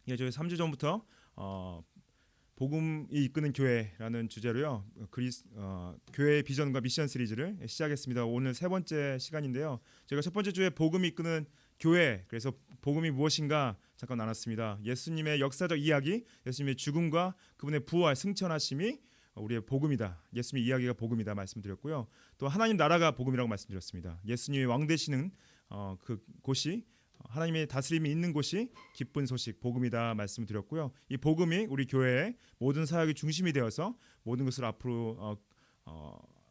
예, 저희 3주 전부터 복음이 이끄는 교회라는 주제로요. 교회의 비전과 미션 시리즈를 시작했습니다. 오늘 세 번째 시간인데요. 제가 첫 번째 주에 복음이 이끄는 교회, 그래서 복음이 무엇인가 잠깐 나눴습니다. 예수님의 역사적 이야기, 예수님의 죽음과 그분의 부활, 승천하심이 우리의 복음이다. 예수님의 이야기가 복음이다 말씀드렸고요. 또 하나님 나라가 복음이라고 말씀드렸습니다. 예수님이 왕 되시는 그 곳이, 하나님의 다스림이 있는 곳이 기쁜 소식 복음이다 말씀드렸고요. 이 복음이 우리 교회의 모든 사역의 중심이 되어서 모든 것을 앞으로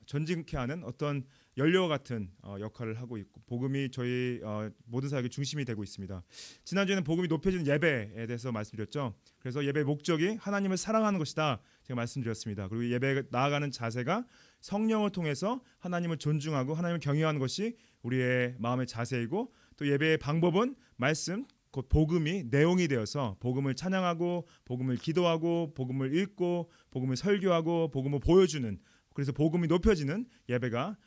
전진케 하는 어떤 연료와 같은 역할을 하고 있고, 복음이 저희 모든 사역의 중심이 되고 있습니다. 지난주에는 복음이 높여지는 예배에 대해서 말씀드렸죠. 그래서 예배의 목적이 하나님을 사랑하는 것이다 제가 말씀드렸습니다. 그리고 예배에 나아가는 자세가 성령을 통해서 하나님을 존중하고 하나님을 경외하는 것이 우리의 마음의 자세이고, 또 예배의 방법은 말씀, 곧 복음이 내용이 되어서 복음을 찬양하고 복음을 기도하고 복음을 읽고 복음을 설교하고 복음을 보여주는, 그래서 복음이 높여지는 예배가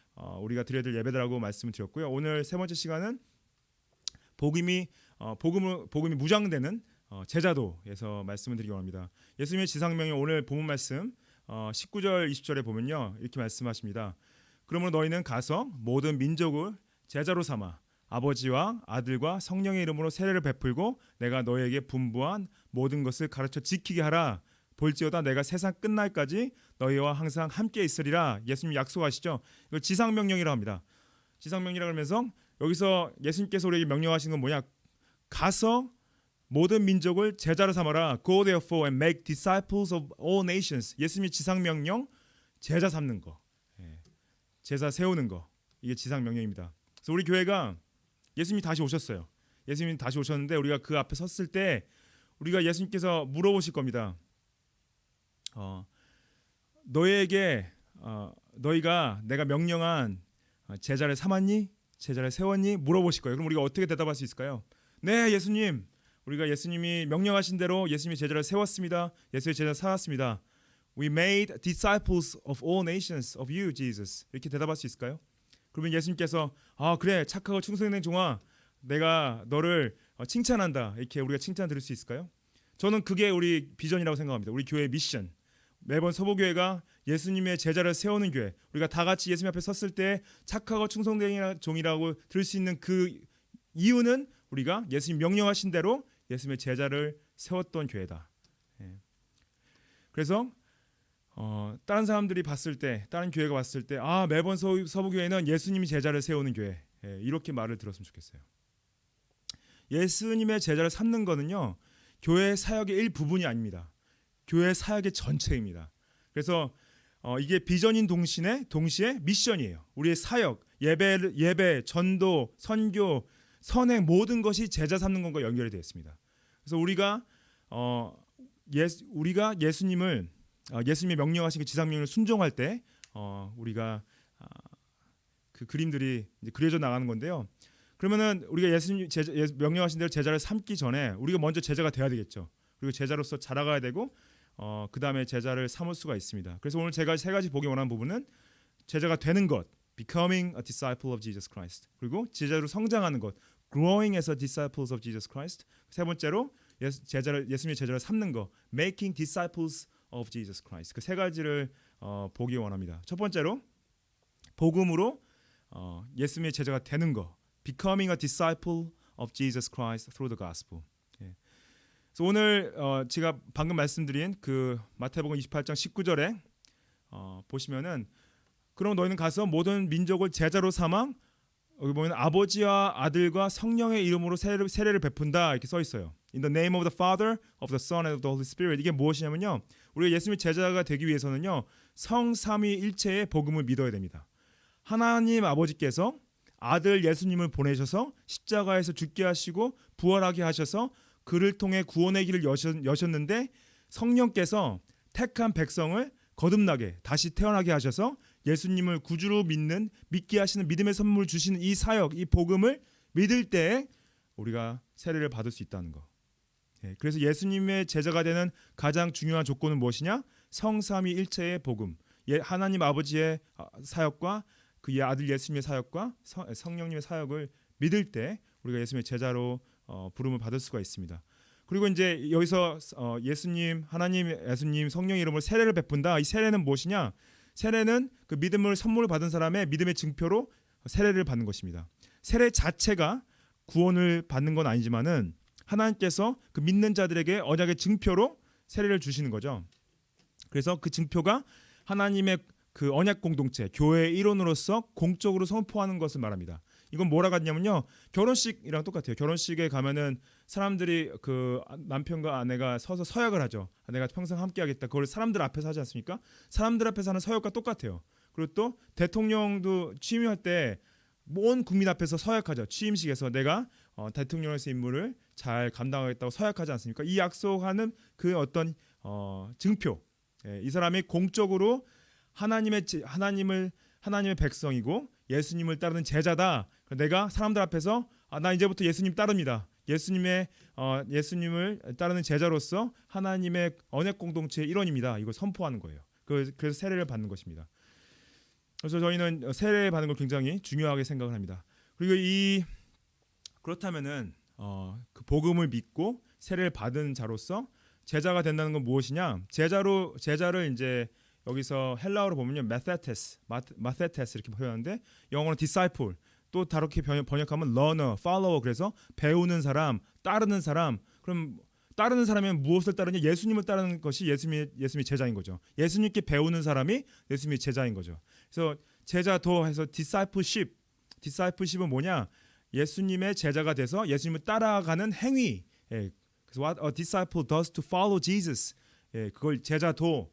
우리가 드려야 될 예배라고 말씀을 드렸고요. 오늘 세 번째 시간은 복음이 무장되는 제자도에서 말씀을 드리기 원합니다. 예수님의 지상명령 오늘 본문 말씀 19절 20절에 보면요, 이렇게 말씀하십니다. 그러므로 너희는 가서 모든 민족을 제자로 삼아 아버지와 아들과 성령의 이름으로 세례를 베풀고 내가 너희에게 분부한 모든 것을 가르쳐 지키게 하라. 볼지어다 내가 세상 끝날까지 너희와 항상 함께 있으리라. 예수님 약속하시죠. 이걸 지상명령이라고 합니다. 지상명령이라고 하면서 여기서 예수님께서 우리에게 명령하신 건 뭐냐? 가서 모든 민족을 제자로 삼아라. Go therefore and make disciples of all nations. 예수님의 지상명령, 제자 삼는 거, 제자 세우는 거, 이게 지상명령입니다. 그래서 우리 교회가 예수님이 다시 오셨어요. 예수님이 다시 오셨는데 우리가 그 앞에 섰을 때 우리가 예수님께서 물어보실 겁니다. 너희에게 너희가 내가 명령한 제자를 삼았니? 제자를 세웠니? 물어보실 거예요. 그럼 우리가 어떻게 대답할 수 있을까요? 네, 예수님. 우리가 예수님이 명령하신 대로 예수님의 제자를 세웠습니다. 예수의 제자를 삼았습니다. We made disciples of all nations of you, Jesus. 이렇게 대답할 수 있을까요? 그러면 예수님께서 그래, 착하고 충성된 종아, 내가 너를 칭찬한다. 이렇게 우리가 칭찬 들을 수 있을까요? 저는 그게 우리 비전이라고 생각합니다. 우리 교회의 미션. 매번 서부교회가 예수님의 제자를 세우는 교회, 우리가 다 같이 예수님 앞에 섰을 때 착하고 충성된 종이라고 들을 수 있는 그 이유는 우리가 예수님 명령하신 대로 예수님의 제자를 세웠던 교회다. 그래서 다른 사람들이 봤을 때, 다른 교회가 봤을 때 매번 서부교회는 예수님이 제자를 세우는 교회, 이렇게 말을 들었으면 좋겠어요. 예수님의 제자를 삼는 거는요, 교회 사역의 일부분이 아닙니다. 교회 사역의 전체입니다. 그래서 이게 비전인 동시에 미션이에요. 우리의 사역, 예배, 전도, 선교, 선행 모든 것이 제자 삼는 것과 연결이 되어 있습니다. 그래서 우리가 예수님이 명령하신 그 지상명령을 순종할 때 우리가 그 그림들이 이제 그려져 나가는 건데요. 그러면은 우리가 예수님 명령하신 대로 제자를 삼기 전에 우리가 먼저 제자가 돼야 되겠죠. 그리고 제자로서 자라가야 되고 그 다음에 제자를 삼을 수가 있습니다. 그래서 오늘 제가 세 가지 보기 원하는 부분은 제자가 되는 것, becoming a disciple of Jesus Christ. 그리고 제자로 성장하는 것, growing as a disciples of Jesus Christ. 세 번째로 예수님의 제자를 삼는 것, making disciples of Jesus Christ. 그 세 가지를 보기 원합니다. 첫 번째로 복음으로 예수님의 제자가 되는 것, becoming a disciple of Jesus Christ through the gospel. 그래서 오늘 제가 방금 말씀드린 그 마태복음 28장 19절에 보시면은 그럼 너희는 가서 모든 민족을 제자로 삼아, 여기 보면 아버지와 아들과 성령의 이름으로 세례를 베푼다 이렇게 써 있어요. In the name of the Father, of the Son, and of the Holy Spirit. 이게 무엇이냐면요, 우리가 예수님의 제자가 되기 위해서는요, 성삼위일체의 복음을 믿어야 됩니다. 하나님 아버지께서 아들 예수님을 보내셔서 십자가에서 죽게 하시고 부활하게 하셔서 그를 통해 구원의 길을 여셨는데, 성령께서 택한 백성을 거듭나게 다시 태어나게 하셔서 예수님을 구주로 믿게 하시는 믿음의 선물을 주시는 이 사역, 이 복음을 믿을 때에 우리가 세례를 받을 수 있다는 거. 그래서 예수님의 제자가 되는 가장 중요한 조건은 무엇이냐? 성삼위일체의 복음, 하나님 아버지의 사역과 그의 아들 예수님의 사역과 성령님의 사역을 믿을 때 우리가 예수님의 제자로 부름을 받을 수가 있습니다. 그리고 이제 여기서 예수님, 하나님, 예수님, 성령 이름으로 세례를 베푼다. 이 세례는 무엇이냐? 세례는 그 믿음을 선물을 받은 사람의 믿음의 증표로 세례를 받는 것입니다. 세례 자체가 구원을 받는 건 아니지만은 하나님께서 그 믿는 자들에게 언약의 증표로 세례를 주시는 거죠. 그래서 그 증표가 하나님의 그 언약 공동체, 교회의 일원으로서 공적으로 선포하는 것을 말합니다. 이건 뭐라 같냐면요, 결혼식이랑 똑같아요. 결혼식에 가면은 사람들이 그 남편과 아내가 서서 서약을 하죠. 내가 평생 함께하겠다. 그걸 사람들 앞에서 하지 않습니까? 사람들 앞에서 하는 서약과 똑같아요. 그리고 또 대통령도 취임할 때 온 국민 앞에서 서약하죠. 취임식에서 내가 대통령에서 임무를 잘 감당하겠다고 서약하지 않습니까? 이 약속하는 그 어떤 증표, 이 사람이 공적으로 하나님의 백성이고 예수님을 따르는 제자다. 내가 사람들 앞에서 나 이제부터 예수님 따릅니다. 예수님을 따르는 제자로서 하나님의 언약 공동체의 일원입니다. 이걸 선포하는 거예요. 그래서 세례를 받는 것입니다. 그래서 저희는 세례 받는 걸 굉장히 중요하게 생각을 합니다. 그리고 그렇다면은 그 복음을 믿고 세례를 받은 자로서 제자가 된다는 건 무엇이냐? 제자를 이제 여기서 헬라어로 보면요, 마테테스 이렇게 표현하는데 영어로는 disciple, 또 다르게 번역하면 learner, follower. 그래서 배우는 사람, 따르는 사람. 그럼 따르는 사람은 무엇을 따르냐? 예수님을 따르는 것이 예수님의 제자인 거죠. 예수님께 배우는 사람이 예수님의 제자인 거죠. 그래서 제자도 해서 discipleship은 뭐냐? 예수님의 제자가 돼서 예수님을 따라가는 행위. 그래서 what a disciple does to follow Jesus. 그걸 제자도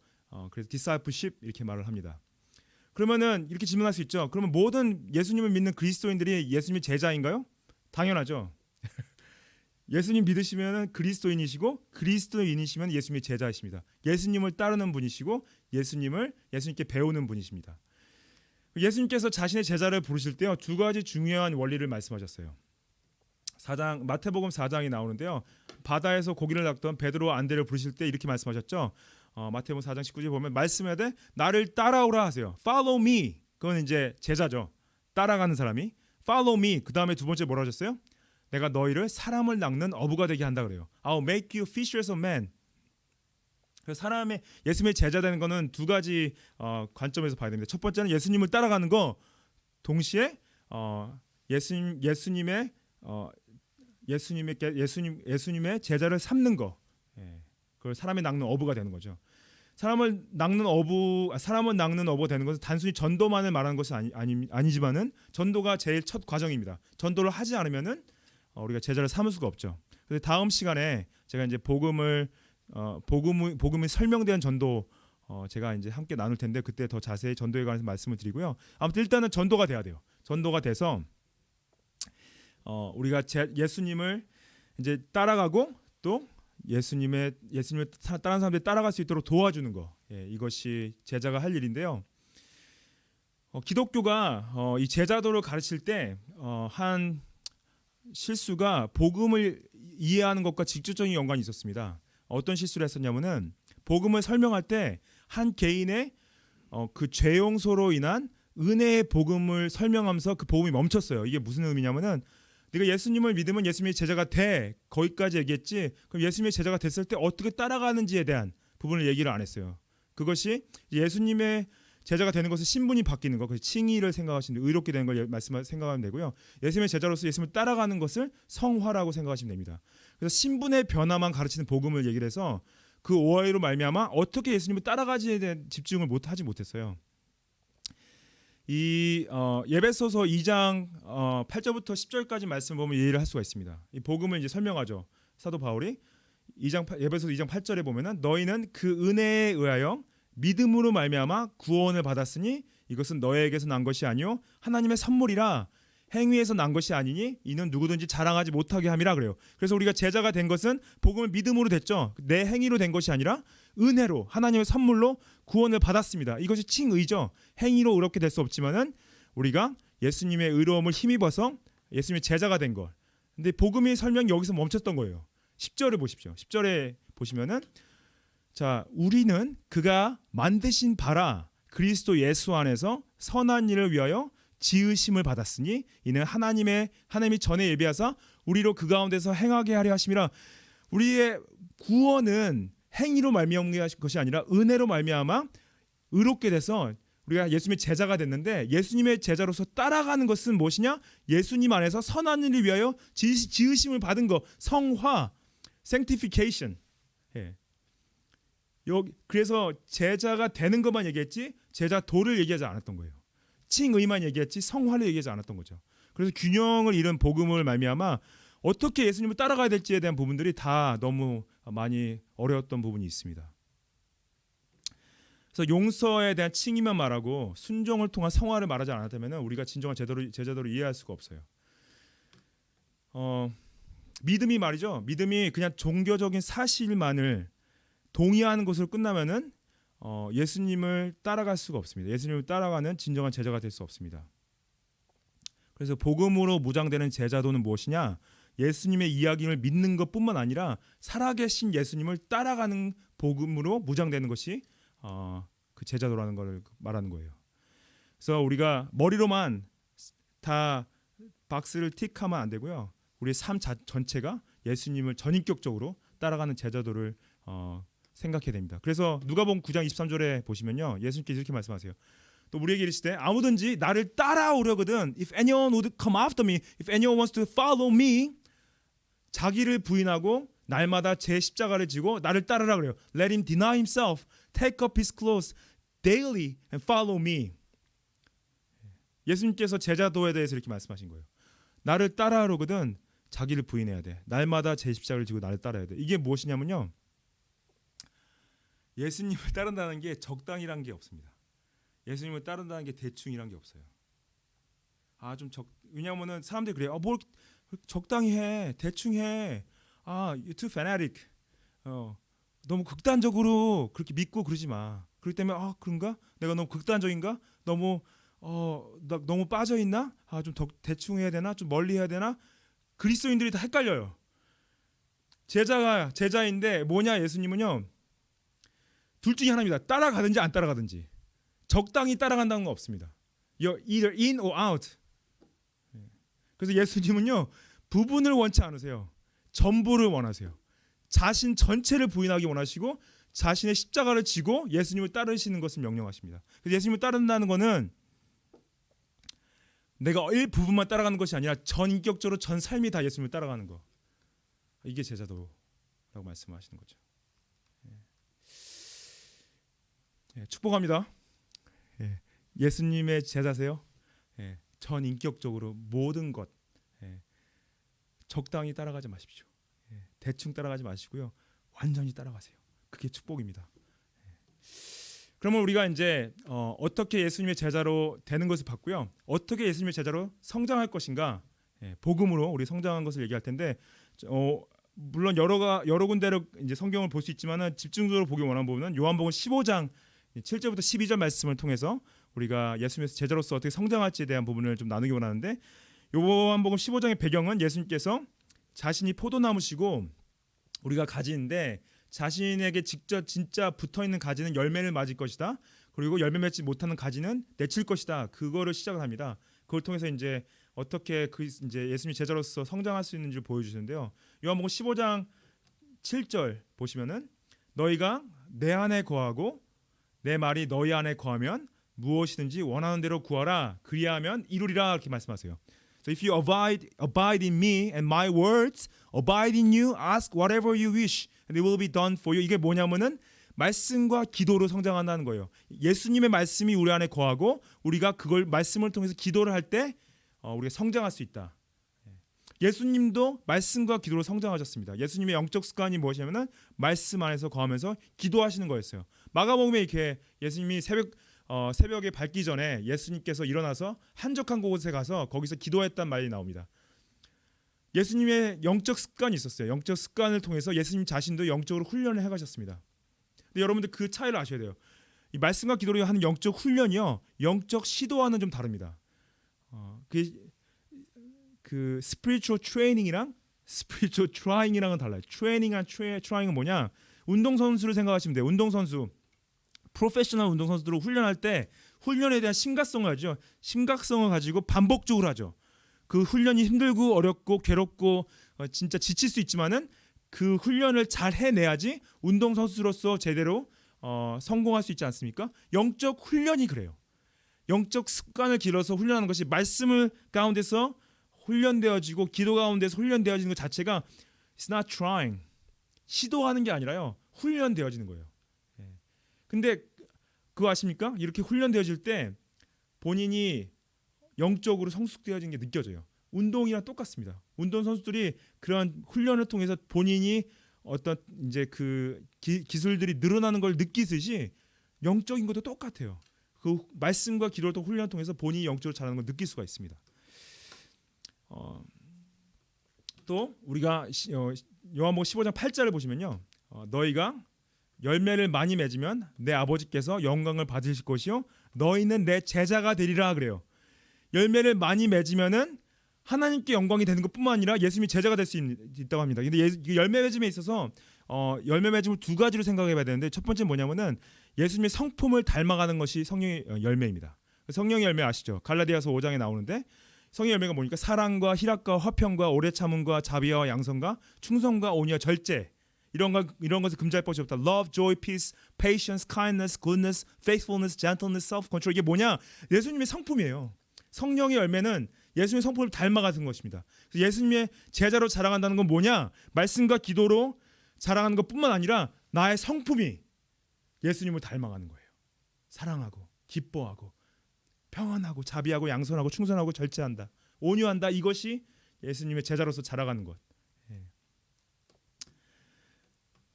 그래서 discipleship 이렇게 말을 합니다. 그러면은 이렇게 질문할 수 있죠. 그러면 모든 예수님을 믿는 그리스도인들이 예수님의 제자인가요? 당연하죠. 예수님 믿으시면은 그리스도인이시고 그리스도인이시면 예수님의 제자이십니다. 예수님을 따르는 분이시고 예수님께 배우는 분이십니다. 예수님께서 자신의 제자를 부르실 때요, 두 가지 중요한 원리를 말씀하셨어요. 마태복음 4장이 나오는데요, 바다에서 고기를 낚던 베드로와 안드레를 부르실 때 이렇게 말씀하셨죠. 마태복음 4장 19절에 보면 말씀해야 돼. 나를 따라오라 하세요. Follow me. 그건 이제 제자죠. 따라가는 사람이. Follow me. 그 다음에 두 번째 뭐라 하셨어요? 내가 너희를 사람을 낚는 어부가 되게 한다 그래요. I'll make you fishers of men. 그래서 예수님의 제자 되는 거는 두 가지 관점에서 봐야 됩니다. 첫 번째는 예수님을 따라가는 거, 동시에 예수님의 제자를 삼는 거. 그걸 사람이 낚는 어부가 되는 거죠. 사람을 낚는 어부 되는 것은 단순히 전도만을 말하는 것은 아니지만은 전도가 제일 첫 과정입니다. 전도를 하지 않으면은 우리가 제자를 삼을 수가 없죠. 그래서 다음 시간에 제가 이제 복음이 설명된 전도 제가 이제 함께 나눌 텐데 그때 더 자세히 전도에 관해서 말씀을 드리고요. 아무튼 일단은 전도가 돼야 돼요. 전도가 돼서 우리가 예수님을 이제 따라가고 또 예수님을 다른 사람들이 따라갈 수 있도록 도와주는 거, 이것이 제자가 할 일인데요. 기독교가 이 제자도를 가르칠 때 한 실수가 복음을 이해하는 것과 직접적인 연관이 있었습니다. 어떤 실수를 했었냐면은 복음을 설명할 때 한 개인의 그 죄 용서로 인한 은혜의 복음을 설명하면서 그 복음이 멈췄어요. 이게 무슨 의미냐면은 네가 예수님을 믿으면 예수님의 제자가 돼, 거기까지 얘기했지. 그럼 예수님의 제자가 됐을 때 어떻게 따라가는지에 대한 부분을 얘기를 안 했어요. 그것이 예수님의 제자가 되는 것은 신분이 바뀌는 거, 그래서 칭의를 생각하시면 의롭게 되는 걸 생각하면 되고요. 예수님의 제자로서 예수님을 따라가는 것을 성화라고 생각하시면 됩니다. 그래서 신분의 변화만 가르치는 복음을 얘기를 해서 그 오해로 말미암아 어떻게 예수님을 따라가지에 대한 집중을 하지 못했어요. 이 예배소서 2장 8절부터 10절까지 말씀 보면 이해를 할 수가 있습니다. 이 복음을 이제 설명하죠. 사도 바울이 예배소서 2장 8절에 보면은 너희는 그 은혜에 의하여 믿음으로 말미암아 구원을 받았으니 이것은 너희에게서 난 것이 아니요 하나님의 선물이라 행위에서 난 것이 아니니 이는 누구든지 자랑하지 못하게 함이라 그래요. 그래서 우리가 제자가 된 것은 복음을 믿음으로 됐죠. 내 행위로 된 것이 아니라 은혜로 하나님의 선물로 구원을 받았습니다. 이것이 칭의죠. 행위로 의롭게 될 수 없지만은 우리가 예수님의 의로움을 힘입어서 예수님의 제자가 된 것. 근데 복음의 설명이 여기서 멈췄던 거예요. 10절을 보십시오. 10절에 보시면은 자, 우리는 그가 만드신 바라 그리스도 예수 안에서 선한 일을 위하여 지으심을 받았으니 이는 하나님이 전에 예비하사 우리로 그 가운데서 행하게 하려 하심이라. 우리의 구원은 행위로 말미암은 것이 아니라 은혜로 말미암아 의롭게 돼서 우리가 예수님의 제자가 됐는데, 예수님의 제자로서 따라가는 것은 무엇이냐? 예수님 안에서 선한 일을 위하여 지으심을 받은 것, 성화, sanctification. 예. 그래서 제자가 되는 것만 얘기했지 제자도를 얘기하지 않았던 거예요. 칭의만 얘기했지 성화를 얘기하지 않았던 거죠. 그래서 균형을 잃은 복음을 말미암아 어떻게 예수님을 따라가야 될지에 대한 부분들이 다 너무 많이 어려웠던 부분이 있습니다. 그래서 용서에 대한 칭의만 말하고 순종을 통한 성화를 말하지 않았다면 우리가 진정한 제자도를 이해할 수가 없어요. 믿음이 말이죠. 믿음이 그냥 종교적인 사실만을 동의하는 것으로 끝나면은 예수님을 따라갈 수가 없습니다. 예수님을 따라가는 진정한 제자가 될 수 없습니다. 그래서 복음으로 무장되는 제자도는 무엇이냐? 예수님의 이야기를 믿는 것뿐만 아니라 살아계신 예수님을 따라가는 복음으로 무장되는 것이 그 제자도라는 걸 말하는 거예요. 그래서 우리가 머리로만 다 박스를 틱하면 안 되고요. 우리의 삶 전체가 예수님을 전인격적으로 따라가는 제자도를 생각해야 됩니다. 그래서 누가복음 9장 23절에 보시면요, 예수님께서 이렇게 말씀하세요. 또 우리에게 이르시되 아무든지 나를 따라오려거든, if anyone would come after me, if anyone wants to follow me, 자기를 부인하고 날마다 제 십자가를 지고 나를 따르라 그래요. Let him deny himself, take up his cross daily and follow me. 예수님께서 제자도에 대해서 이렇게 말씀하신 거예요. 나를 따라오려거든 자기를 부인해야 돼. 날마다 제 십자가를 지고 나를 따라야 돼. 이게 무엇이냐면요, 예수님을 따른다는 게 적당이란 게 없습니다. 예수님을 따른다는 게 대충이란 게 없어요. 왜냐하면은 사람들이 그래요. 뭘 적당히 해, 대충 해. You're too fanatic. 너무 극단적으로 그렇게 믿고 그러지 마. 그렇기 때문에 그런가? 내가 너무 극단적인가? 너무 나 너무 빠져 있나? 좀 더 대충 해야 되나? 좀 멀리 해야 되나? 그리스도인들이 다 헷갈려요. 제자인데 뭐냐? 예수님은요, 둘 중에 하나입니다. 따라가든지 안 따라가든지. 적당히 따라간다는 건 없습니다. You're either in or out. 그래서 예수님은요, 부분을 원치 않으세요. 전부를 원하세요. 자신 전체를 부인하기 원하시고 자신의 십자가를 지고 예수님을 따르시는 것을 명령하십니다. 그래서 예수님을 따른다는 것은 내가 일부분만 따라가는 것이 아니라 전인격적으로 전 삶이 다 예수님을 따라가는 거. 이게 제자도라고 말씀하시는 거죠. 축복합니다. 예수님의 제자세요. 전인격적으로 모든 것 적당히 따라가지 마십시오. 대충 따라가지 마시고요, 완전히 따라가세요. 그게 축복입니다. 그러면 우리가 이제 어떻게 예수님의 제자로 되는 것을 봤고요, 어떻게 예수님의 제자로 성장할 것인가, 복음으로 우리 성장한 것을 얘기할 텐데, 물론 여러 군데로 이제 성경을 볼 수 있지만은 집중적으로 보기 원하는 부분은 요한복음 15장 7절부터 12절 말씀을 통해서 우리가 예수님의 제자로서 어떻게 성장할지에 대한 부분을 좀 나누기 원하는데, 요한복음 15장의 배경은 예수님께서 자신이 포도나무시고 우리가 가지인데 자신에게 직접 진짜 붙어있는 가지는 열매를 맞을 것이다. 그리고 열매 맺지 못하는 가지는 내칠 것이다. 그거를 시작을 합니다. 그걸 통해서 이제 어떻게 이제 예수님 제자로서 성장할 수 있는지 보여주시는데요. 요한복음 15장 7절 보시면은 너희가 내 안에 거하고 내 말이 너희 안에 거하면 무엇이든지 원하는 대로 구하라. 그리하면 이루리라. 이렇게 말씀하세요. So if you abide in me and my words abide in you, ask whatever you wish and it will be done for you. 이게 뭐냐면은 말씀과 기도로 성장한다는 거예요. 예수님의 말씀이 우리 안에 거하고 우리가 그걸 말씀을 통해서 기도를 할 때 우리가 성장할 수 있다. 예수님도 말씀과 기도로 성장하셨습니다. 예수님의 영적 습관이 무엇이냐면은 말씀 안에서 거하면서 기도하시는 거였어요. 마가복음에 이렇게 예수님이 새벽에 밝기 전에 예수님께서 일어나서 한적한 곳에 가서 거기서 기도했단 말이 나옵니다. 예수님의 영적 습관이 있었어요. 영적 습관을 통해서 예수님 자신도 영적으로 훈련을 해가셨습니다. 근데 여러분들 그 차이를 아셔야 돼요. 이 말씀과 기도로 하는 영적 훈련이요, 영적 시도와는 좀 다릅니다. 그 spiritual training이랑 spiritual trying이랑은 달라요. training이랑 trying은 뭐냐? 운동선수를 생각하시면 돼요. 운동선수, 프로페셔널 운동선수들을 훈련할 때 훈련에 대한 심각성을 하죠. 심각성을 가지고 반복적으로 하죠. 그 훈련이 힘들고 어렵고 괴롭고 진짜 지칠 수 있지만은 그 훈련을 잘 해내야지 운동선수로서 제대로 성공할 수 있지 않습니까? 영적 훈련이 그래요. 영적 습관을 길러서 훈련하는 것이 말씀을 가운데서 훈련되어지고 기도 가운데서 훈련되어지는 것 자체가 it's not trying. 시도하는 게 아니라요. 훈련되어지는 거예요. 근데 그거 아십니까? 이렇게 훈련되어질 때 본인이 영적으로 성숙되어진 게 느껴져요. 운동이랑 똑같습니다. 운동 선수들이 그러한 훈련을 통해서 본인이 어떤 이제 그 기술들이 늘어나는 걸 느끼듯이 영적인 것도 똑같아요. 그 말씀과 기도를 통 훈련을 통해서 본인이 영적으로 자라는 걸 느낄 수가 있습니다. 또 우리가 요한복음 15장 8절을 보시면요. 너희가 열매를 많이 맺으면 내 아버지께서 영광을 받으실 것이요 너희는 내 제자가 되리라 그래요. 열매를 많이 맺으면은 하나님께 영광이 되는 것뿐만 아니라 예수님이 제자가 될 수 있다고 합니다. 근데 열매 맺음에 있어서 열매 맺음을 두 가지로 생각해 봐야 되는데 첫 번째는 뭐냐면은 예수님의 성품을 닮아가는 것이 성령의 열매입니다. 성령의 열매 아시죠? 갈라디아서 5장에 나오는데 성령의 열매가 뭐니까 사랑과 희락과 화평과 오래 참음과 자비와 양선과 충성과 온유와 절제 이런 것을 금지할 것이 없다. Love, joy, peace, patience, kindness, goodness, faithfulness, gentleness, self-control. 이게 뭐냐? 예수님의 성품이에요. 성령의 열매는 예수님의 성품을 닮아가는 것입니다. 그래서 예수님의 제자로 자라간다는 건 뭐냐? 말씀과 기도로 자라가는 것뿐만 아니라 나의 성품이 예수님을 닮아가는 거예요. 사랑하고 기뻐하고 평안하고 자비하고 양선하고 충성하고 절제한다. 온유한다. 이것이 예수님의 제자로서 자라가는 것.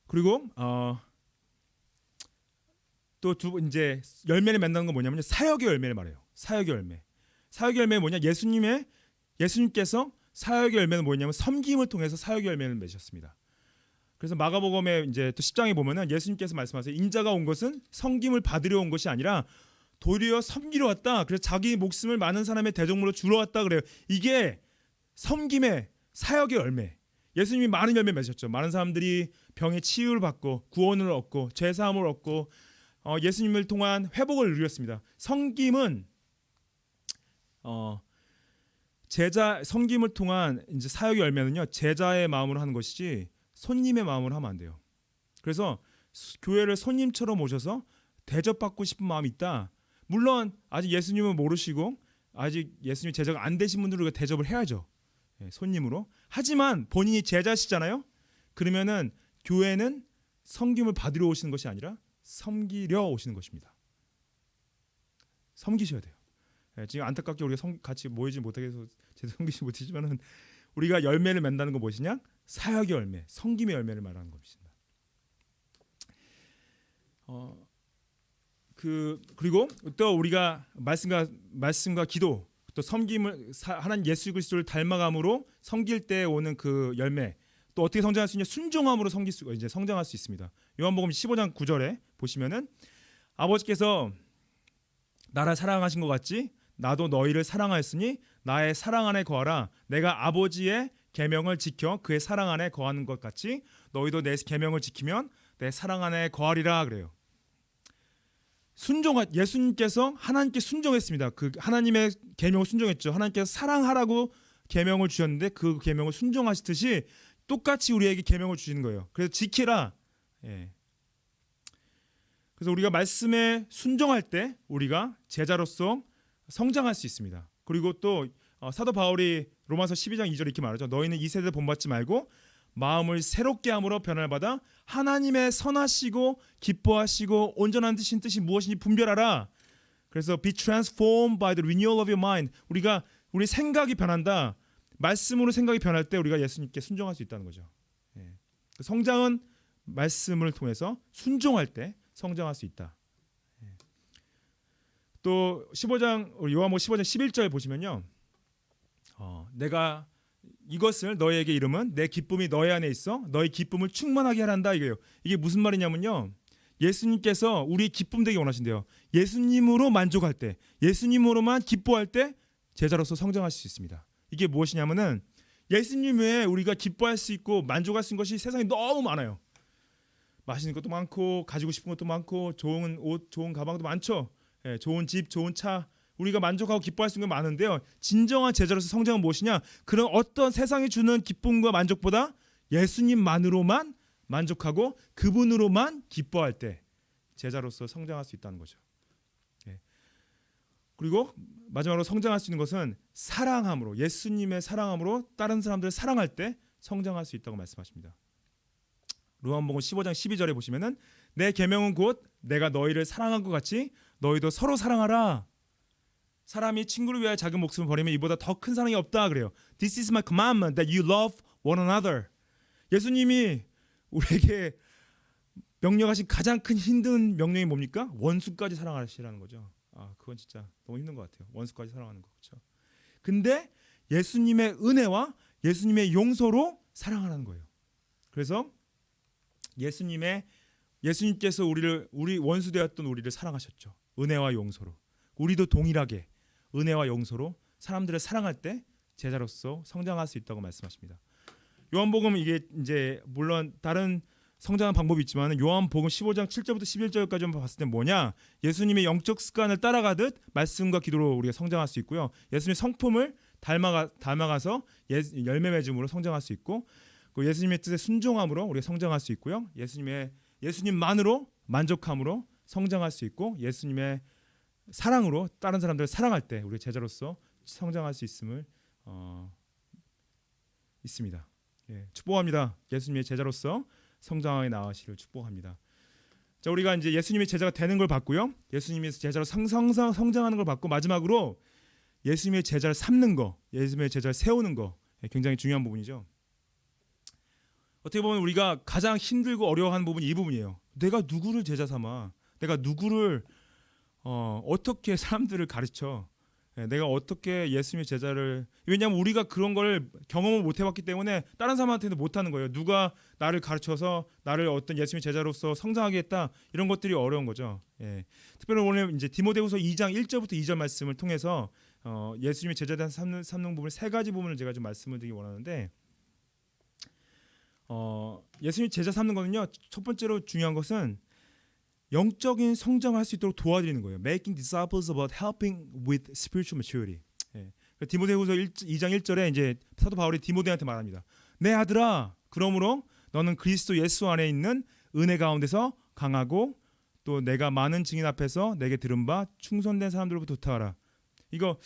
그리고 또 이제 열매를 맺는 건 뭐냐면요. 사역의 열매를 말해요. 사역의 열매. 사역의 열매는 뭐냐? 예수님께서 사역의 열매는 뭐냐면 섬김을 통해서 사역의 열매를 맺으셨습니다. 그래서 마가복음에 이제 또 10장에 보면은 예수님께서 말씀하세요. 인자가 온 것은 섬김을 받으려 온 것이 아니라 도리어 섬기러 왔다. 그래서 자기 목숨을 많은 사람의 대적물로 주러 왔다 그래요. 이게 섬김의 사역의 열매. 예수님이 많은 열매 맺으셨죠. 많은 사람들이 병의 치유를 받고 구원을 얻고 죄사함을 얻고 예수님을 통한 회복을 누렸습니다. 섬김은 섬김을 통한 이제 사역의 열매는요. 제자의 마음으로 하는 것이지 손님의 마음으로 하면 안 돼요. 그래서 교회를 손님처럼 오셔서 대접받고 싶은 마음이 있다. 물론 아직 예수님을 모르시고 아직 예수님 제자가 안 되신 분들을 대접을 해야죠. 손님으로. 하지만 본인이 제자시잖아요. 그러면은 교회는 섬김을 받으러 오시는 것이 아니라 섬기려 오시는 것입니다. 섬기셔야 돼요. 지금 안타깝게 우리가 같이 모이지 못하게 해서 제대로 섬기지 못하지만은 우리가 열매를 맺는다는 건 무엇이냐? 사역의 열매, 섬김의 열매를 말하는 것입니다. 그리고 또 우리가 말씀과 기도 또 섬김을 하나님 예수 그리스도를 닮아감으로 섬길 때 오는 그 열매 또 어떻게 성장할 수 있냐? 순종함으로 성장할 수 있습니다. 요한복음 15장 9절에 보시면은 아버지께서 나를 사랑하신 것 같지 나도 너희를 사랑하였으니 나의 사랑 안에 거하라. 내가 아버지의 계명을 지켜 그의 사랑 안에 거하는 것 같이 너희도 내 계명을 지키면 내 사랑 안에 거하리라 그래요. 예수님께서 하나님께 순종했습니다. 그 하나님의 계명을 순종했죠. 하나님께서 사랑하라고 계명을 주셨는데 그 계명을 순종하시듯이 똑같이 우리에게 계명을 주시는 거예요. 그래서 지키라. 그래서 우리가 말씀에 순종할 때 우리가 제자로서 성장할 수 있습니다. 그리고 또 사도 바울이 로마서 12장 2절 이렇게 말하죠. 너희는 이 세대를 본받지 말고 마음을 새롭게 함으로 변화를 받아 하나님의 선하시고 기뻐하시고 온전한 뜻이 무엇인지 분별하라. 그래서 be transformed by the renewal of your mind. 우리 생각이 변한다. 말씀으로 생각이 변할 때 우리가 예수님께 순종할 수 있다는 거죠. 성장은 말씀을 통해서 순종할 때 성장할 수 있다. 또 15장 요한복음 15장 11절 보시면요. 내가 이것을 너희에게 이름은 내 기쁨이 너희 안에 있어 너희 기쁨을 충만하게 하란다 이거예요. 이게 무슨 말이냐면요. 예수님께서 우리 기쁨 되게 원하신대요. 예수님으로 만족할 때, 예수님으로만 기뻐할 때 제자로서 성장하실 수 있습니다. 이게 무엇이냐면은 예수님 외에 우리가 기뻐할 수 있고 만족할 수 있는 것이 세상에 너무 많아요. 맛있는 것도 많고 가지고 싶은 것도 많고 좋은 옷, 좋은 가방도 많죠. 좋은 집, 좋은 차 우리가 만족하고 기뻐할 수 있는 게 많은데요. 진정한 제자로서 성장은 무엇이냐? 그런 어떤 세상이 주는 기쁨과 만족보다 예수님만으로만 만족하고 그분으로만 기뻐할 때 제자로서 성장할 수 있다는 거죠. 예. 그리고 마지막으로 성장할 수 있는 것은 사랑함으로, 예수님의 사랑함으로 다른 사람들을 사랑할 때 성장할 수 있다고 말씀하십니다. 요한복음 15장 12절에 보시면은 내 계명은 곧 내가 너희를 사랑한 것 같이 너희도 서로 사랑하라. 사람이 친구를 위하여 작은 목숨을 버리면 이보다 더 큰 사랑이 없다 그래요. This is my commandment that you love one another. 예수님이 우리에게 명령하신 가장 큰 힘든 명령이 뭡니까? 원수까지 사랑하시라는 거죠. 그건 진짜 너무 힘든 것 같아요. 원수까지 사랑하는 거. 그렇죠? 근데 예수님의 은혜와 예수님의 용서로 사랑하라는 거예요. 그래서 예수님께서 우리 원수 되었던 우리를 사랑하셨죠. 은혜와 용서로. 우리도 동일하게 은혜와 용서로 사람들을 사랑할 때 제자로서 성장할 수 있다고 말씀하십니다. 요한복음 이게 이제 물론 다른 성장하는 방법이 있지만 요한복음 15장 7절부터 11절까지 한번 봤을 때 뭐냐? 예수님의 영적 습관을 따라가듯 말씀과 기도로 우리가 성장할 수 있고요. 예수님의 성품을 닮아가서 열매 맺음으로 성장할 수 있고, 그 예수님의 뜻에 순종함으로 우리가 성장할 수 있고요. 예수님만으로 만족함으로 성장할 수 있고, 예수님의 사랑으로 다른 사람들을 사랑할 때 우리 제자로서 성장할 수 있음을 있습니다. 예, 축복합니다. 예수님의 제자로서 성장하게 나아가시를 축복합니다. 자, 우리가 이제 예수님의 제자가 되는 걸 봤고요. 예수님의 제자로 성장하는 걸 봤고, 마지막으로 예수님의 제자를 삼는 거, 예수님의 제자를 세우는 거 굉장히 중요한 부분이죠. 어떻게 보면 우리가 가장 힘들고 어려워하는 부분이 이 부분이에요. 내가 누구를 제자 삼아? 내가 누구를 어떻게 사람들을 가르쳐? 내가 어떻게 예수님의 제자를, 왜냐하면 우리가 그런 걸 경험을 못 해봤기 때문에 다른 사람한테도 못하는 거예요. 누가 나를 가르쳐서 나를 어떤 예수님의 제자로서 성장하게 했다, 이런 것들이 어려운 거죠. 예. 특별히 오늘 이제 디모데후서 2장 1절부터 2절 말씀을 통해서 예수님의 제자에 대한 삼는 부분 세 가지 부분을 제가 좀 말씀을 드리기 원하는데, 예수님 제자 삼는 거는요, 첫 번째로 중요한 것은 영적인 성장할 수 있도록 도와드리는 거예요. Making disciples about helping with spiritual maturity. 예. 디모데후서 2장 1절에 이제 사도 바울이 디모데한테 말합니다. 내 아들아, 그러므로 너는 그리스도 예수 안에 있는 은혜 가운데서 강하고 또 내가 많은 증인 앞에서 내게 들은 바 충성된 사람들로부터 도타하라. 이거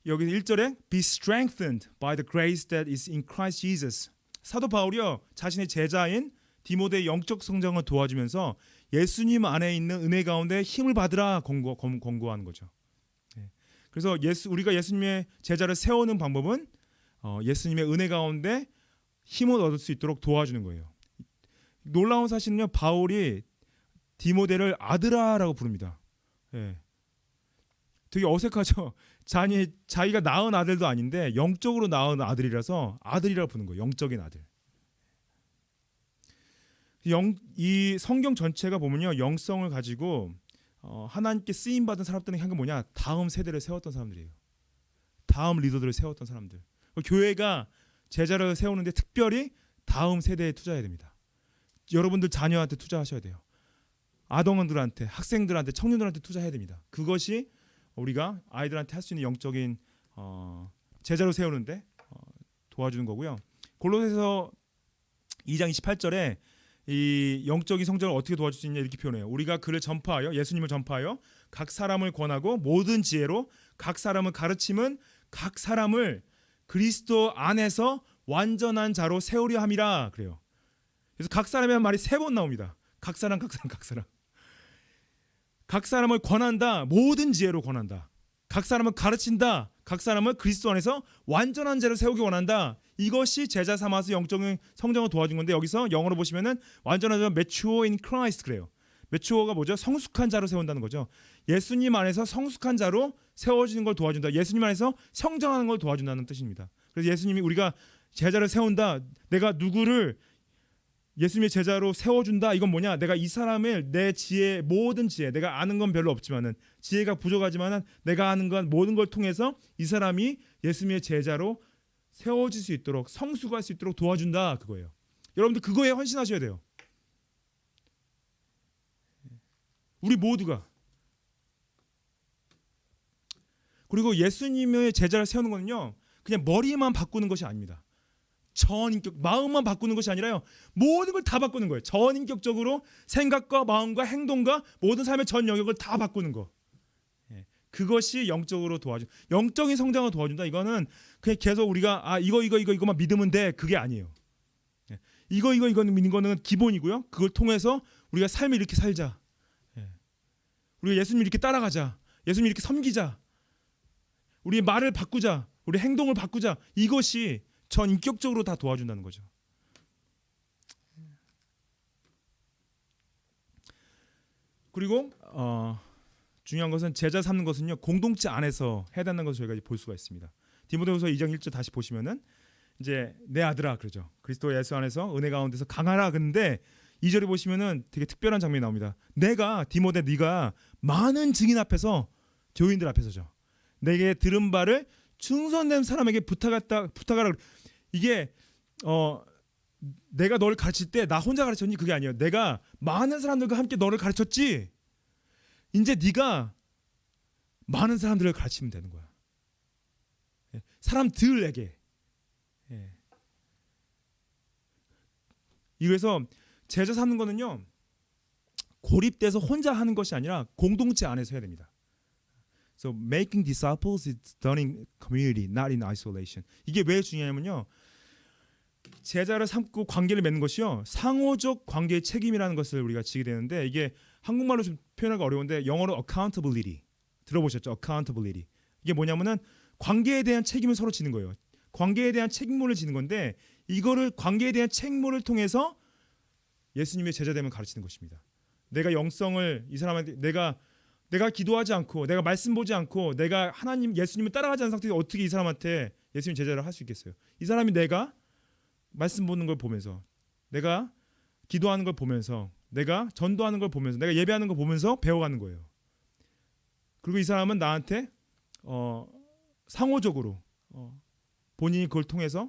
여기 1절에 be strengthened by the grace that is in Christ Jesus. 사도 바울이요, 자신의 제자인 디모데의 영적 성장을 도와주면서 예수님 안에 있는 은혜 가운데 힘을 받으라 권고하는 거죠. 그래서 우리가 예수님의 제자를 세우는 방법은 예수님의 은혜 가운데 힘을 얻을 수 있도록 도와주는 거예요. 놀라운 사실은요, 바울이 디모데를 아들아라고 부릅니다. 되게 어색하죠. 자기가 낳은 아들도 아닌데 영적으로 낳은 아들이라서 아들이라고 부르는 거예요. 영적인 아들. 이 성경 전체가 보면요, 영성을 가지고 하나님께 쓰임 받은 사람들은 향한 뭐냐? 다음 세대를 세웠던 사람들이에요. 다음 리더들을 세웠던 사람들. 교회가 제자를 세우는데 특별히 다음 세대에 투자해야 됩니다. 여러분들 자녀한테 투자하셔야 돼요. 아동들한테, 학생들한테, 청년들한테 투자해야 됩니다. 그것이 우리가 아이들한테 할 수 있는 영적인 제자로 세우는데 도와주는 거고요. 골로새서 2장 28절에 이 영적인 성장을 어떻게 도와줄 수 있냐 이렇게 표현해요. 우리가 그를 전파하여, 예수님을 전파하여 각 사람을 권하고 모든 지혜로 각 사람을 가르침은 각 사람을 그리스도 안에서 완전한 자로 세우려 함이라 그래요. 그래서 각 사람이라는 말이 3번 나옵니다. 각 사람. 각 사람을 권한다, 모든 지혜로 권한다. 각 사람을 가르친다, 각 사람을 그리스도 안에서 완전한 자로 세우기 원한다. 이것이 제자 삼아서 영적인 성장을 도와준 건데, 여기서 영어로 보시면은 완전한 자, mature in Christ 그래요. mature가 뭐죠? 성숙한 자로 세운다는 거죠. 예수님 안에서 성숙한 자로 세워지는 걸 도와준다. 예수님 안에서 성장하는 걸 도와준다는 뜻입니다. 그래서 예수님이 우리가 제자를 세운다, 내가 누구를 예수님의 제자로 세워준다. 이건 뭐냐? 내가 이 사람을 내 지혜, 모든 지혜, 내가 아는 건 별로 없지만은 지혜가 부족하지만은 내가 아는 건 모든 걸 통해서 이 사람이 예수님의 제자로 세워질 수 있도록, 성숙할 수 있도록 도와준다. 그거예요. 여러분들 그거에 헌신하셔야 돼요. 우리 모두가. 그리고 예수님의 제자를 세우는 거는요, 그냥 머리만 바꾸는 것이 아닙니다. 전인격, 마음만 바꾸는 것이 아니라요, 모든 걸 다 바꾸는 거예요. 전인격적으로 생각과 마음과 행동과 모든 삶의 전 영역을 다 바꾸는 거. 예, 그것이 영적으로 도와준, 영적인 성장을 도와준다. 이거는 그냥 계속 우리가 이거만 믿으면 돼, 그게 아니에요. 예, 이거는 믿는 거는 기본이고요. 그걸 통해서 우리가 삶을 이렇게 살자. 예, 우리가 예수님 이렇게 따라가자. 예수님 이렇게 섬기자. 우리의 말을 바꾸자. 우리 행동을 바꾸자. 이것이 전 인격적으로 다 도와준다는 거죠. 그리고 중요한 것은 제자 삼는 것은요, 공동체 안에서 해야 되는 것을 저희가 볼 수가 있습니다. 디모데후서 2장 1절 다시 보시면은 이제 내 아들아 그러죠. 그리스도 예수 안에서 은혜 가운데서 강하라. 근데 2절에 보시면은 되게 특별한 장면이 나옵니다. 내가 디모데 네가 많은 증인 앞에서, 교인들 앞에서죠, 내게 들은 바를 충성된 사람에게 부탁하라. 이게 내가 너를 가르칠 때 나 혼자 가르쳤니? 그게 아니에요. 내가 많은 사람들과 함께 너를 가르쳤지. 이제 네가 많은 사람들을 가르치면 되는 거야. 사람들에게. 그래서 제자 삼는 거는요, 고립돼서 혼자 하는 것이 아니라 공동체 안에서 해야 됩니다. So making disciples is done in community, not in isolation. 이게 왜 중요하냐면요, 제자를 삼고 관계를 맺는 것이요, 상호적 관계의 책임이라는 것을 우리가 지게 되는데, 이게 한국말로 좀 표현하기 어려운데 영어로 accountability 들어보셨죠? accountability. 이게 뭐냐면은 관계에 대한 책임을 서로 지는 거예요. 관계에 대한 책임론을 지는 건데, 이거를 관계에 대한 책임론을 통해서 예수님의 제자됨을 가르치는 것입니다. 내가 영성을 이 사람한테 내가 기도하지 않고, 내가 말씀 보지 않고, 내가 하나님 예수님을 따라가지 않은 상태에서 어떻게 이 사람한테 예수님 제자를 할 수 있겠어요? 이 사람이 내가 말씀 보는 걸 보면서, 내가 기도하는 걸 보면서, 내가 전도하는 걸 보면서, 내가 예배하는 걸 보면서 배워가는 거예요. 그리고 이 사람은 나한테 상호적으로 본인이 그걸 통해서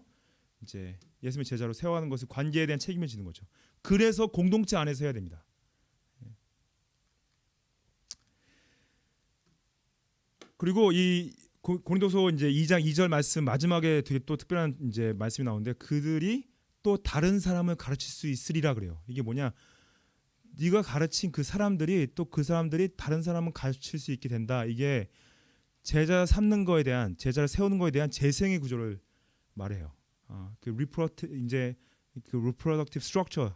이제 예수님의 제자로 세워가는 것을, 관계에 대한 책임을 지는 거죠. 그래서 공동체 안에서 해야 됩니다. 그리고 이 고린도서 이제 2장 2절 말씀 마지막에 되게 또 특별한 이제 말씀이 나오는데, 그들이 또 다른 사람을 가르칠 수 있으리라 그래요. 이게 뭐냐? 네가 가르친 그 사람들이 또 그 사람들이 다른 사람을 가르칠 수 있게 된다. 이게 제자 삼는 거에 대한, 제자를 세우는 거에 대한 재생의 구조를 말해요. 그 reproductive structure,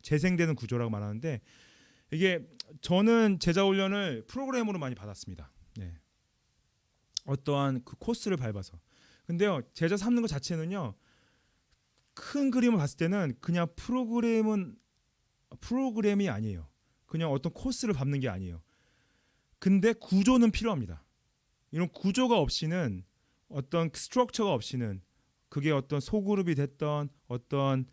재생되는 구조라고 말하는데, 이게 저는 제자 훈련을 프로그램으로 많이 받았습니다. 네. 어떠한 그 코스를 밟아서. 근데요, 제자 삼는 것 자체는요, 큰 그림을 봤을 때는 그냥 프로그램이 아니에요. 그냥 어떤 코스를 밟는 게 아니에요. 근데 구조는 필요합니다. 이런 구조가 없이는, 어떤 스트럭처가 없이는, 그게 어떤 소그룹이 됐던 어떤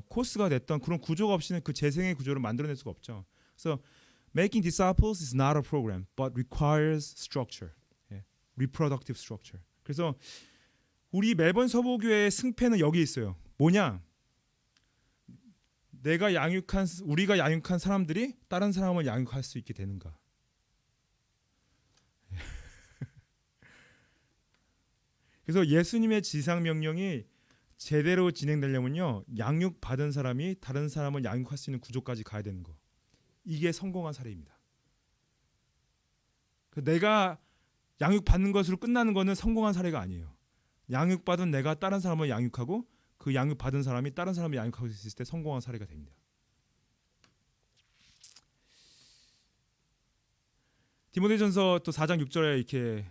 코스가 됐던 그런 구조가 없이는 그 재생의 구조를 만들어낼 수가 없죠. 그래서 making disciples is not a program, but requires structure. reproductive structure. 그래서 우리 멜번 서부교회의 승패는 여기 있어요. 뭐냐? 우리가 양육한 사람들이 다른 사람을 양육할 수 있게 되는가? 그래서 예수님의 지상 명령이 제대로 진행되려면요, 양육받은 사람이 다른 사람을 양육할 수 있는 구조까지 가야 되는 거. 이게 성공한 사례입니다. 내가 양육받는 것으로 끝나는 것은 성공한 사례가 아니에요. 양육받은 내가 다른 사람을 양육하고, 그 양육받은 사람이 다른 사람을 양육하고 있을 때 성공한 사례가 됩니다. 디모데전서 또 4장 6절에 이렇게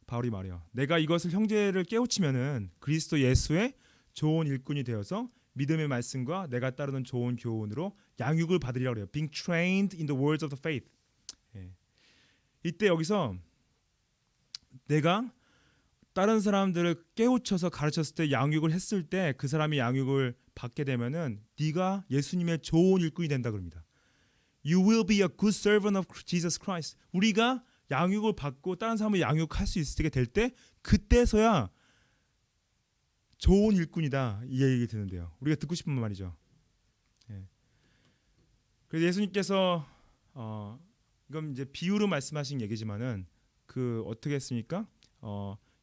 바울이 말해요. 내가 이것을 형제를 깨우치면은 그리스도 예수의 좋은 일꾼이 되어서 믿음의 말씀과 내가 따르는 좋은 교훈으로 양육을 받으리라 그래요. Being trained in the words of the faith. 이때 여기서 내가 다른 사람들을 깨우쳐서 가르쳤을 때, 양육을 했을 때 그 사람이 양육을 받게 되면은 네가 예수님의 좋은 일꾼이 된다 그럽니다. You will be a good servant of Jesus Christ. 우리가 양육을 받고 다른 사람을 양육할 수 있게 될 때, 그때서야 좋은 일꾼이다, 이 얘기 드는데요. 우리가 듣고 싶은 말이죠. 그래서 예수님께서 이건 이제 비유로 말씀하신 얘기지만은 어떻게 했습니까?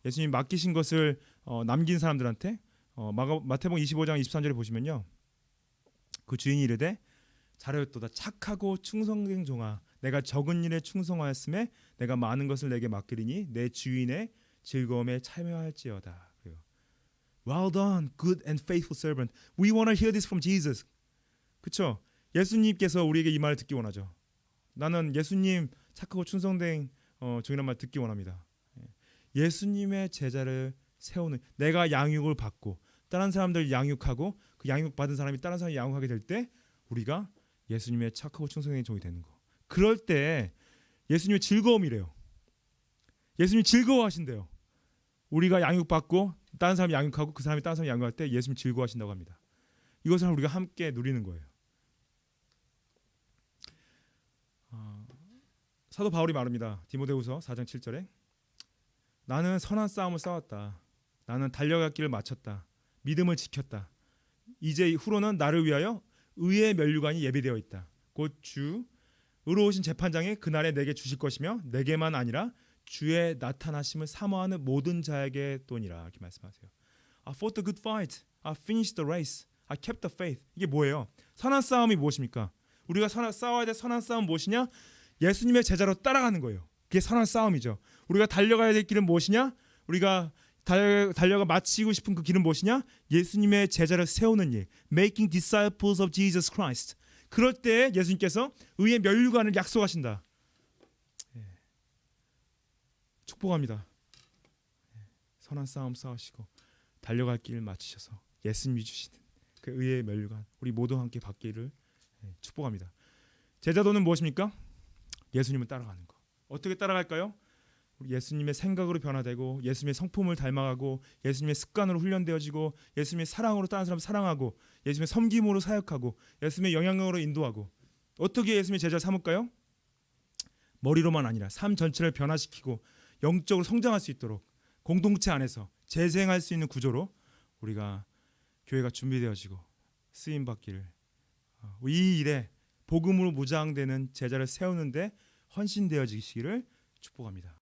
예수님 맡기신 것을 남긴 사람들한테 마태복음 25장 23절에 보시면요. 그 주인이 이르되 잘하였도다 착하고 충성된 종아 내가 적은 일에 충성하였음에 내가 많은 것을 내게 맡기리니 내 주인의 즐거움에 참여할지어다. 그래요. Well done, good and faithful servant. We want to hear this from Jesus. 그렇죠? 예수님께서 우리에게 이 말을 듣기 원하죠. 나는 예수님 착하고 충성된 종이란 말 듣기 원합니다. 예수님의 제자를 세우는 내가 양육을 받고 다른 사람들 양육하고 그 양육 받은 사람이 다른 사람 양육하게 될 때 우리가 예수님의 착하고 충성된 종이 되는 거. 그럴 때 예수님의 즐거움이래요. 예수님이 즐거워하신대요. 우리가 양육받고 다른 사람 양육하고 그 사람이 다른 사람 양육할 때 예수님이 즐거워하신다고 합니다. 이것을 우리가 함께 누리는 거예요. 사도 바울이 말합니다. 디모데후서 4장 7절에 나는 선한 싸움을 싸웠다. 나는 달려갈 길을 마쳤다. 믿음을 지켰다. 이제 후로는 나를 위하여 의의 면류관이 예비되어 있다. 곧 주 의로우신 재판장이 그날에 내게 주실 것이며 내게만 아니라 주의 나타나심을 사모하는 모든 자에게 또니라. 이렇게 말씀하세요. I fought the good fight. I finished the race. I kept the faith. 이게 뭐예요? 선한 싸움이 무엇입니까? 우리가 싸워야 될 선한 싸움은 무엇이냐? 예수님의 제자로 따라가는 거예요. 그게 선한 싸움이죠. 우리가 달려가야 될 길은 무엇이냐? 우리가 달려가 마치고 싶은 그 길은 무엇이냐? 예수님의 제자를 세우는 일. Making disciples of Jesus Christ. 그럴 때 예수님께서 의의 면류관을 약속하신다. 축복합니다. 선한 싸움 싸우시고 달려갈 길을 마치셔서 예수님이 주시는 그 의의 면류관 우리 모두 함께 받기를 축복합니다. 제자도는 무엇입니까? 예수님을 따라가는 거. 어떻게 따라갈까요? 우리 예수님의 생각으로 변화되고 예수님의 성품을 닮아가고 예수님의 습관으로 훈련되어지고 예수님의 사랑으로 다른 사람 사랑하고 예수님의 섬김으로 사역하고 예수님의 영향력으로 인도하고 어떻게 예수님의 제자를 삼을까요? 머리로만 아니라 삶 전체를 변화시키고 영적으로 성장할 수 있도록 공동체 안에서 재생할 수 있는 구조로 우리가 교회가 준비되어지고 쓰임받기를 이 일에 복음으로 무장되는 제자를 세우는데 헌신되어지시기를 축복합니다.